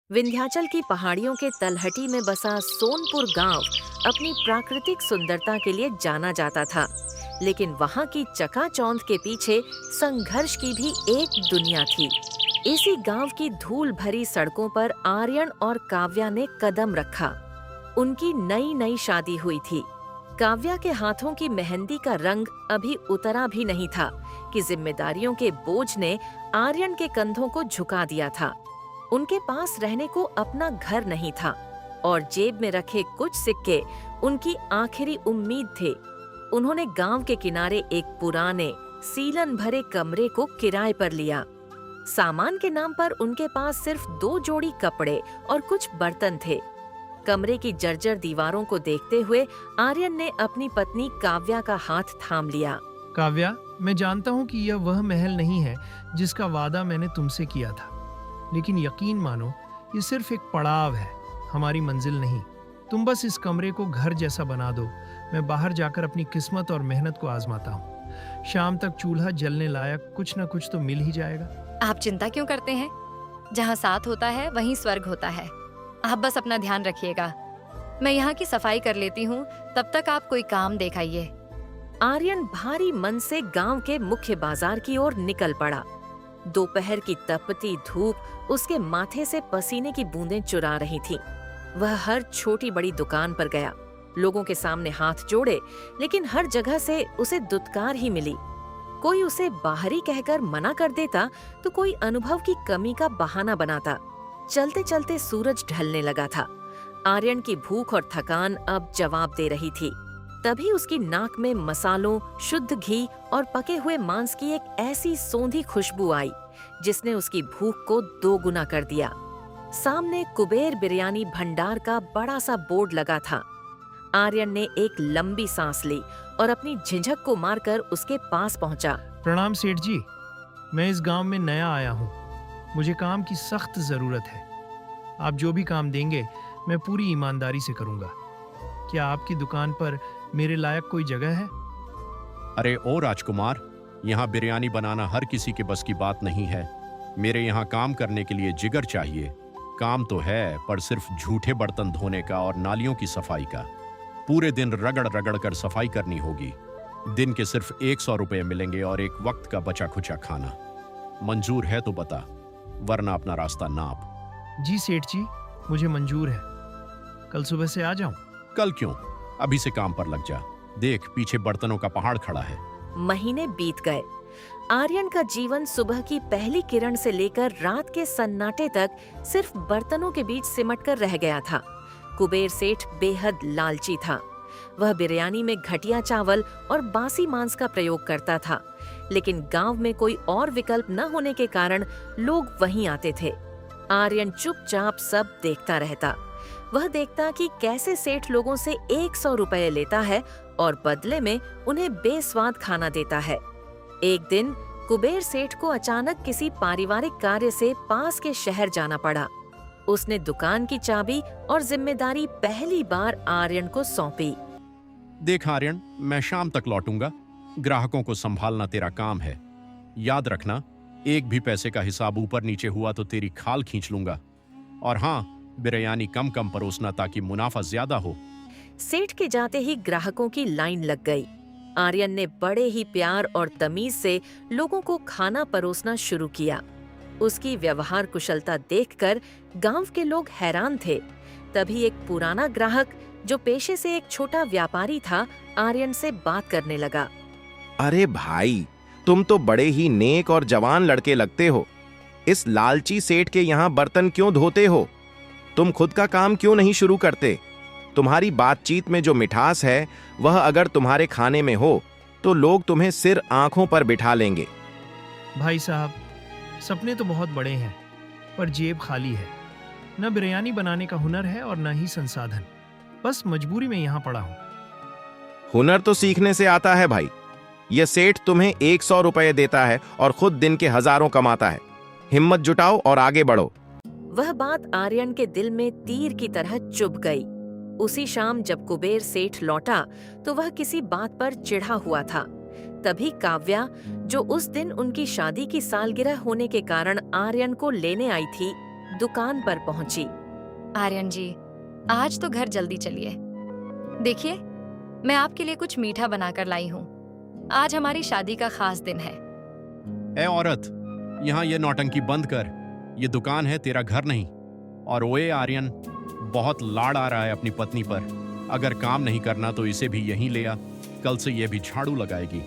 विंध्याचल की पहाड़ियों के तलहटी में बसा सोनपुर गांव अपनी प्राकृतिक सुंदरता के लिए जाना जाता था, लेकिन वहां की चकाचौंध के पीछे संघर्ष की भी एक दुनिया थी। इसी गांव की धूल भरी सड़कों पर आर्यन और काव्या ने कदम रखा। उनकी नई नई शादी हुई थी। काव्या के हाथों की मेहंदी का रंग अभी उतरा भी नहीं था कि जिम्मेदारियों के बोझ ने आर्यन के कंधों को झुका दिया था। उनके पास रहने को अपना घर नहीं था और जेब में रखे कुछ सिक्के उनकी आखिरी उम्मीद थे। उन्होंने गांव के किनारे एक पुराने सीलन भरे कमरे को किराए पर लिया। सामान के नाम पर उनके पास सिर्फ 2 जोड़ी कपड़े और कुछ बर्तन थे। कमरे की जर्जर दीवारों को देखते हुए आर्यन ने अपनी पत्नी काव्या का हाथ थाम लिया। काव्या, मैं जानता हूँ कि यह वह महल नहीं है जिसका वादा मैंने तुमसे किया था, लेकिन यकीन मानो ये सिर्फ एक पड़ाव है, हमारी मंजिल नहीं। तुम बस इस कमरे को घर जैसा बना दो। मैं बाहर जाकर अपनी किस्मत और मेहनत को आजमाता हूँ। शाम तक चूल्हा जलने लायक कुछ न कुछ तो मिल ही जाएगा। आप चिंता क्यों करते हैं? जहाँ साथ होता है वहीं स्वर्ग होता है। आप बस अपना ध्यान रखिएगा। मैं यहाँ की सफाई कर लेती हूँ, तब तक आप कोई काम देखाइए। आर्यन भारी मन से गांव के मुख्य बाजार की ओर निकल पड़ा। दोपहर की तपती धूप उसके माथे से पसीने की बूंदें चुरा रही थी। वह हर छोटी बड़ी दुकान पर गया, लोगों के सामने हाथ जोड़े, लेकिन हर जगह से उसे दुत्कार ही मिली। कोई उसे बाहरी कहकर मना कर देता तो कोई अनुभव की कमी का बहाना बनाता। चलते चलते सूरज ढलने लगा था। आर्यन की भूख और थकान अब जवाब दे रही थी। तभी उसकी नाक में मसालों, शुद्ध घी और पके हुए मांस की एक ऐसी सौंधी खुशबू आई जिसने उसकी भूख को 2 गुना कर दिया। सामने कुबेर बिरयानी भंडार का बड़ा सा बोर्ड लगा था। आर्यन ने एक लंबी सांस ली और अपनी झिझक को मारकर उसके पास पहुंचा। प्रणाम सेठ जी, मैं इस गांव में नया आया हूँ। मुझे काम की सख्त जरूरत है। आप जो भी काम देंगे मैं पूरी ईमानदारी से करूंगा। क्या आपकी दुकान पर मेरे लायक कोई जगह है? अरे ओ राजकुमार, यहाँ बिरयानी बनाना हर किसी के बस की बात नहीं है। मेरे यहाँ काम करने के लिए जिगर चाहिए। काम तो है, पर सिर्फ झूठे बर्तन धोने का और नालियों की सफाई का। पूरे दिन रगड़ रगड़ कर सफाई करनी होगी। दिन के सिर्फ 100 रुपए मिलेंगे और एक वक्त का बचा खुचा खाना। मंजूर है तो बता, वरना अपना रास्ता नाप। जी सेठ जी, मुझे मंजूर है। कल सुबह से आ जाऊं? कल क्यों, अभी से काम पर लग जा। देख, पीछे बर्तनों का पहाड़ खड़ा है। महीने बीत गए। आर्यन का जीवन सुबह की पहली किरण से लेकर रात के सन्नाटे तक सिर्फ बर्तनों के बीच सिमट कर रह गया था। कुबेर सेठ बेहद लालची था। वह बिरयानी में घटिया चावल और बासी मांस का प्रयोग करता था, लेकिन गांव में कोई और विकल्प न होने के कारण लोग वहीं आते थे। आर्यन चुपचाप सब देखता रहता। वह देखता कि कैसे सेठ लोगों से 100 रुपए लेता है और बदले में उन्हें बेस्वाद खाना देता है। एक दिन कुबेर सेठ को अचानक किसी पारिवारिक कार्य से पास के शहर जाना पड़ा। उसने दुकान की चाबी और जिम्मेदारी पहली बार आर्यन को सौंपी। देख आर्यन, मैं शाम तक लौटूंगा। ग्राहकों को संभालना तेरा काम है। याद रखना, एक भी पैसे का हिसाब ऊपर नीचे हुआ तो तेरी खाल खींच लूंगा। और हाँ, बिरयानी कम कम परोसना ताकि मुनाफा ज्यादा हो। सेठ के जाते ही ग्राहकों की लाइन लग गई। आर्यन ने बड़े ही प्यार और तमीज से लोगों को खाना परोसना शुरू किया। उसकी व्यवहार कुशलता देखकर गांव के लोग हैरान थे। तभी एक पुराना ग्राहक, जो पेशे से एक छोटा व्यापारी था, आर्यन से बात करने लगा। अरे भाई, तुम तो बड़े ही नेक और जवान लड़के लगते हो। इस लालची सेठ के यहाँ बर्तन क्यों धोते हो? तुम खुद का काम क्यों नहीं शुरू करते? तुम्हारी बातचीत में जो मिठास है, वह अगर तुम्हारे खाने में हो तो लोग तुम्हें सिर आंखों पर बिठा लेंगे। भाई साहब, सपने तो बहुत बड़े हैं, पर जेब खाली है। न बिरयानी बनाने का हुनर है और न ही संसाधन। बस मजबूरी में यहाँ पड़ा हूँ। हुनर तो सीखने से आता है भाई। यह सेठ तुम्हें 100 रुपए देता है और खुद दिन के हजारों कमाता है। हिम्मत जुटाओ और आगे बढ़ो। वह बात आर्यन के दिल में तीर की तरह चुभ गई। उसी शाम जब कुबेर सेठ लौटा तो वह किसी बात पर चिढ़ा हुआ था। तभी काव्या, जो उस दिन उनकी शादी की सालगिरह होने के कारण आर्यन को लेने आई थी, दुकान पर पहुंची। आर्यन जी, आज तो घर जल्दी चलिए। देखिए, मैं आपके लिए कुछ मीठा बनाकर लाई हूँ। आज हमारी शादी का खास दिन है। ए औरत, यहाँ ये नौटंकी बंद कर। ये दुकान है, तेरा घर नहीं। और ओए आर्यन, बहुत लाड़ आ रहा है अपनी पत्नी पर। अगर काम नहीं करना तो इसे भी यहीं ले आ। कल से ये भी झाड़ू लगाएगी।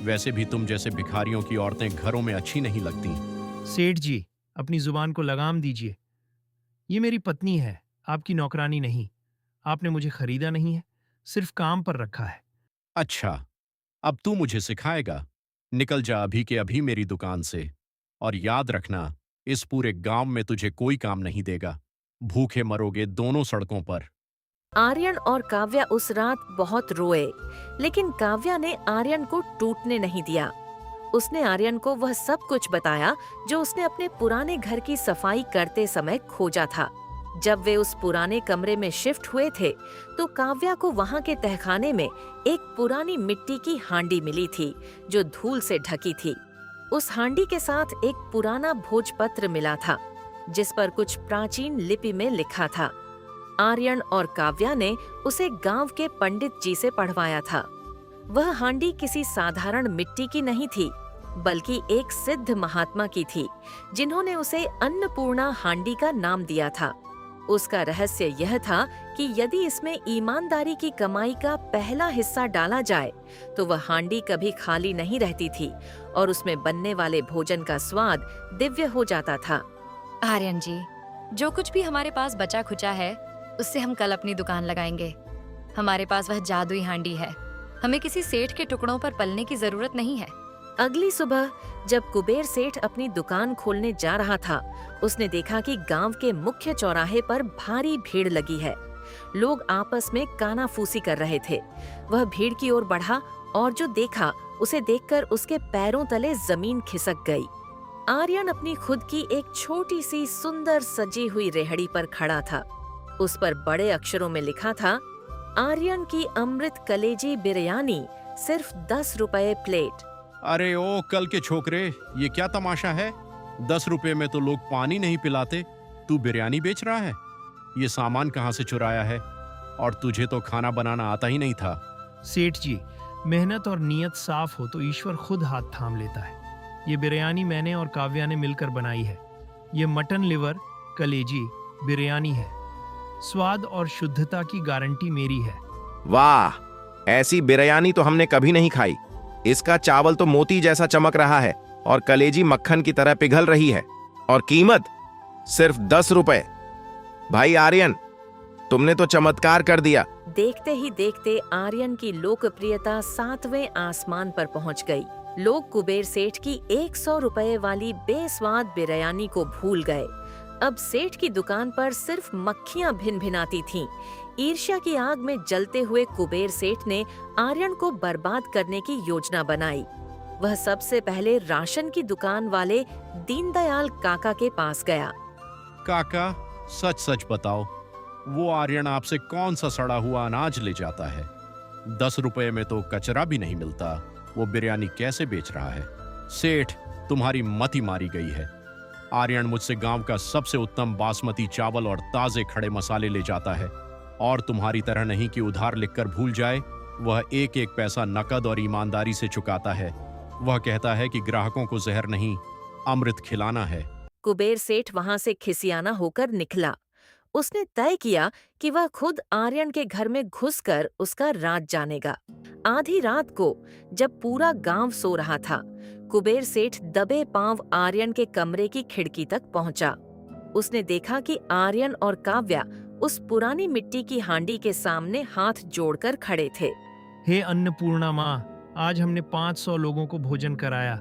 वैसे भी तुम जैसे भिखारियों की औरतें घरों में अच्छी नहीं लगती। सेठ जी, अपनी जुबान को लगाम दीजिए। ये मेरी पत्नी है, आपकी नौकरानी नहीं। आपने मुझे खरीदा नहीं है, सिर्फ काम पर रखा है। अच्छा, अब तू मुझे सिखाएगा? निकल जा अभी के अभी मेरी दुकान से। और याद रखना, इस पूरे गांव में तुझे कोई काम नहीं देगा। भूखे मरोगे दोनों सड़कों पर। आर्यन और काव्या उस रात बहुत रोए, लेकिन काव्या ने आर्यन को टूटने नहीं दिया। उसने आर्यन को वह सब कुछ बताया जो उसने अपने पुराने घर की सफाई करते समय खोजा था। जब वे उस पुराने कमरे में शिफ्ट हुए थे, तो काव्या को वहां के तहखाने में एक पुरानी मिट्टी की हांडी मिली थी जो धूल से ढकी थी। उस हांडी के साथ एक पुराना भोजपत्र मिला था जिस पर कुछ प्राचीन लिपि में लिखा था। आर्यन और काव्या ने उसे गांव के पंडित जी से पढ़वाया था। वह हांडी किसी साधारण मिट्टी की नहीं थी, बल्कि एक सिद्ध महात्मा की थी, जिन्होंने उसे अन्नपूर्णा हांडी का नाम दिया था। उसका रहस्य यह था कि यदि इसमें ईमानदारी की कमाई का पहला हिस्सा डाला जाए, तो वह हांडी कभी खाली नहीं रहती थी और उसमें बनने वाले भोजन का स्वाद दिव्य हो जाता था। आर्यन जी, जो कुछ भी हमारे पास बचा खुचा है, उससे हम कल अपनी दुकान लगाएंगे। हमारे पास वह जादुई हांडी है। हमें किसी सेठ के टुकड़ों पर पलने की जरूरत नहीं है। अगली सुबह जब कुबेर सेठ अपनी दुकान खोलने जा रहा था, उसने देखा कि गांव के मुख्य चौराहे पर भारी भीड़ लगी है। लोग आपस में कानाफूसी कर रहे थे। वह भीड़ की ओर बढ़ा और जो देखा उसे देखकर उसके पैरों तले जमीन खिसक गई। आर्यन अपनी खुद की एक छोटी सी सुंदर सजी हुई रेहड़ी पर खड़ा था। उस पर बड़े अक्षरों में लिखा था, आर्यन की अमृत कलेजी बिरयानी सिर्फ 10 रुपए प्लेट। अरे ओ कल के छोकरे, ये क्या तमाशा है? 10 रुपए में तो लोग पानी नहीं पिलाते, तू बिरयानी बेच रहा है? ये सामान कहाँ से चुराया है? और तुझे तो खाना बनाना आता ही नहीं था। सेठ जी, मेहनत और नियत साफ हो तो ईश्वर खुद हाथ थाम लेता है। ये बिरयानी मैंने और काव्या ने मिलकर बनाई है। ये मटन लिवर कलेजी बिरयानी है। स्वाद और शुद्धता की गारंटी मेरी है। वाह, ऐसी बिरयानी तो हमने कभी नहीं खाई। इसका चावल तो मोती जैसा चमक रहा है और कलेजी मक्खन की तरह पिघल रही है। और कीमत सिर्फ 10 रुपए। भाई आर्यन, तुमने तो चमत्कार कर दिया। देखते ही देखते आर्यन की लोकप्रियता 7वें आसमान पर पहुंच गई। लोग कुबेर सेठ की 100 रुपए वाली बेस्वाद बिरयानी को भूल गए। अब सेठ की दुकान पर सिर्फ मक्खियां भिनभिनाती थीं। ईर्ष्या की आग में जलते हुए कुबेर सेठ ने आर्यन को बर्बाद करने की योजना बनाई। वह सबसे पहले राशन की दुकान वाले दीनदयाल काका के पास गया। काका, सच सच बताओ, वो आर्यन आपसे कौन सा सड़ा हुआ अनाज ले जाता है? 10 रुपए में तो कचरा भी नहीं मिलता। वो बिरयानी कैसे बेच रहा है? सेठ, तुम्हारी मति मारी गई है। आर्यन मुझसे गांव का सबसे उत्तम बासमती चावल और ताजे खड़े मसाले ले जाता है, और तुम्हारी तरह नहीं कि उधार लिखकर भूल जाए। वह एक एक पैसा नकद और ईमानदारी से चुकाता है। वह कहता है कि ग्राहकों को जहर नहीं, अमृत खिलाना है। कुबेर सेठ वहां से खिसियाना होकर निकला। उसने तय किया कि वह खुद आर्यन के घर में घुसकर उसका राज जानेगा। आधी रात को जब पूरा गांव सो रहा था, कुबेर सेठ दबे पांव आर्यन के कमरे की खिड़की तक पहुंचा। उसने देखा कि आर्यन और काव्या उस पुरानी मिट्टी की हांडी के सामने हाथ जोड़कर खड़े थे। हे अन्नपूर्णा माँ, आज हमने 500 लोगों को भोजन कराया।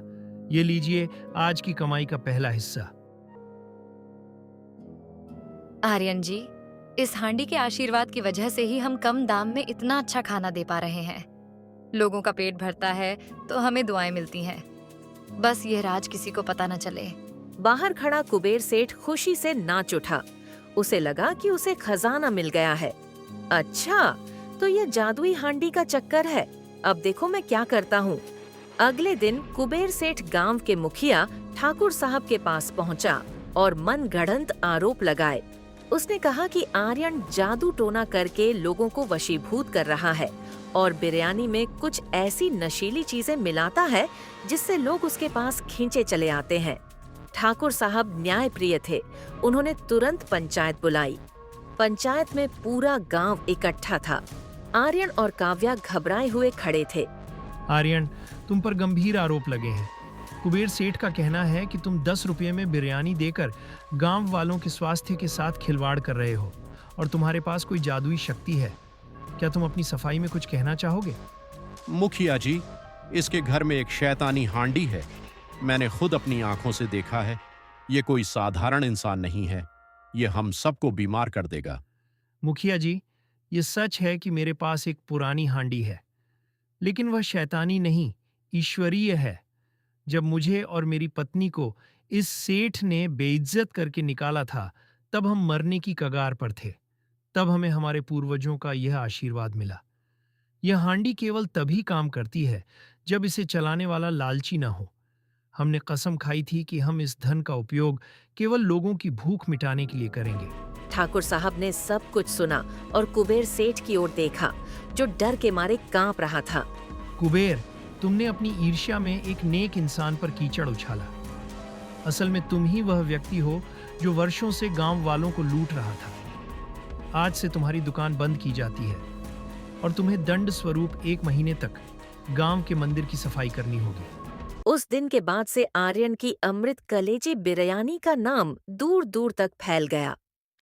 ये लीजिए आज की कमाई का पहला हिस्सा। आर्यन जी, इस हांडी के आशीर्वाद की वजह से ही हम कम दाम में इतना अच्छा खाना दे पा रहे हैं। लोगों का पेट भरता है तो हमें दुआएं मिलती हैं। बस ये राज किसी को पता न चले। बाहर खड़ा कुबेर सेठ खुशी से नाच उठा। उसे लगा कि उसे खजाना मिल गया है। अच्छा, तो ये जादुई हांडी का चक्कर है। अब देखो मैं क्या करता हूँ। अगले दिन कुबेर सेठ गांव के मुखिया ठाकुर साहब के पास पहुँचा। और मनगढ़ंत आरोप लगाए। उसने कहा कि आर्यन जादू टोना करके लोगों को वशीभूत कर रहा है और बिरयानी में कुछ ऐसी नशीली चीजें मिलाता है जिससे लोग उसके पास खींचे चले आते हैं। ठाकुर साहब न्यायप्रिय थे। उन्होंने तुरंत पंचायत बुलाई। पंचायत में पूरा गांव इकट्ठा था। आर्यन और काव्या घबराए हुए खड़े थे। आर्यन, तुम पर गंभीर आरोप लगे हैं। कुबेर सेठ का कहना है कि तुम 10 रुपये में बिरयानी देकर गांव वालों के स्वास्थ्य के साथ खिलवाड़ कर रहे हो और तुम्हारे पास कोई जादुई शक्ति है। क्या तुम अपनी सफाई में कुछ कहना चाहोगे? मुखिया जी, इसके घर में एक शैतानी हांडी है। मैंने खुद अपनी आंखों से देखा है। ये कोई साधारण इंसान नहीं है। ये हम सबको बीमार कर देगा। मुखिया जी, ये सच है कि मेरे पास एक पुरानी हांडी है, लेकिन वह शैतानी नहीं, ईश्वरीय है। जब मुझे और मेरी पत्नी को इस सेठ ने बेइज्जत करके निकाला था, तब हम मरने की कगार पर थे। तब हमें हमारे पूर्वजों का यह आशीर्वाद मिला। यह हांडी केवल तभी काम करती है जब इसे चलाने वाला लालची न हो। हमने कसम खाई थी कि हम इस धन का उपयोग केवल लोगों की भूख मिटाने के लिए करेंगे। ठाकुर साहब ने सब कुछ सुना और कुबेर सेठ की ओर देखा, जो डर के मारे कांप रहा था। कुबेर, तुमने अपनी ईर्ष्या में एक नेक इंसान पर कीचड़ उछाला। असल में तुम ही वह व्यक्ति हो जो वर्षों से गांव वालों को लूट रहा था। आज से तुम्हारी दुकान बंद की जाती है और तुम्हें दंड स्वरूप 1 महीने तक गांव के मंदिर की सफाई करनी होगी। उस दिन के बाद से आर्यन की अमृत कलेजी बिरयानी का नाम दूर दूर तक फैल गया।